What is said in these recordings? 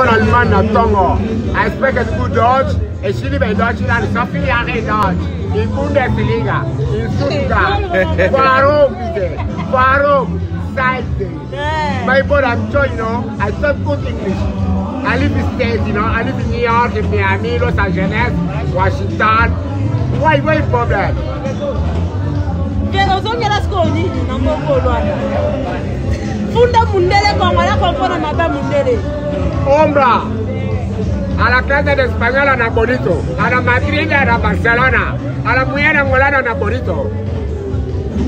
Allemand na Tongo. I speak a good Dutch. Ich liebe Deutschland. So viele Jahre Deutsch. In Bundesliga. In Stuttgart. Warum bitte? Warum? Seite. My boy, I'm sure you know. I speak good English. I live in States, you know. I live in New York, in Miami, Los Angeles, Washington. Why problem? Funda mundele Congo la compone Maman Mundele. Ombra. A la clase de español a Bonito. A la Madrid a Barcelona. A la mujer molana a Bonito.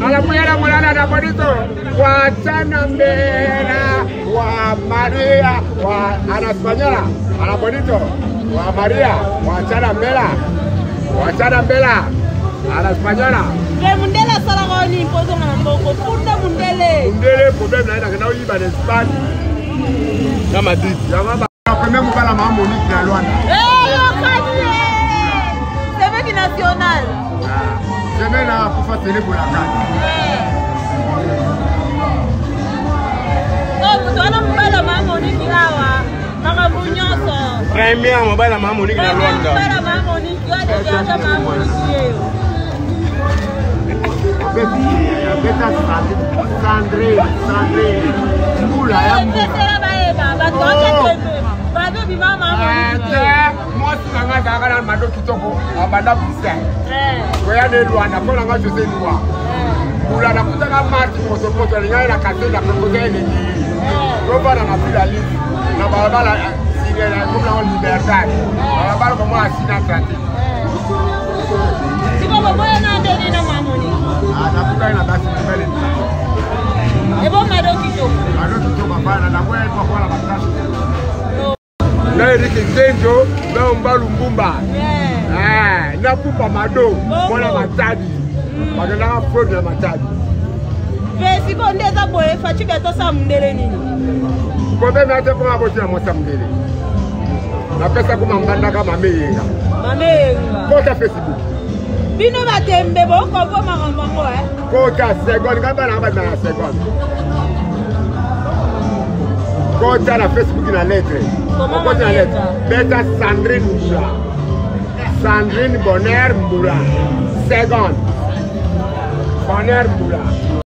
A la mujer molana a Bonito. Guachana Mera. Gua María. A la española. A la Bonito. Gua María. Guachana Mera. Guachana Mera. A la española. Le Mundele sala ngoni impozo na mboko. Funda Mundele. Mundele problème là que na oyiba d'Espagne. Na Madrid. Ya mama première mobali la Maman Monique na Luanda. Yo kanye. C'est mec national. C'est même là pour faire télé pour la carte. Oh, vous avez mobali la Maman Monique awa. Makambu nyonso. Première mobali la Maman Monique na Luanda. Mobali la Maman Monique ya déjà Maman Monique. Beta Sandrine. Mula ya mula. Moi, si on a un mado qui tombe, on va d'abord. Voyez les lois, on a pas l'engagé de loi. Pour la puta la marche, pour se poser les gars, la casser, la proposer les lits. On va dans la plus la liste. On va pas la signer la comme la liberté. On va pas le moment à signer la pratique. Si vous voyez un délit dans ma monnaie. Ah, la puta la base de belle. Et bon, mado qui tombe. Mado qui tombe, on va la voir pour voir la bataille. Là, il dit que Zenjo, là, on va l'umbumba. Na kupa mado, mwana matadi. Magana fraude na matadi. Vesi kondeza boye fachi beto sa mundele nini. Kobe mate kuma boti na mosa mundele. Na pesa kuma mbanda kama meyenga. Mamenga. Kota Facebook. Bino batembe boko ko makambango Kota second kaba na ba na second. Kota na Facebook na lettre. Kota na lettre. Beta Sandrine Mbula. Sandrine Bonheur Mbula. Second. Bonheur Mbula.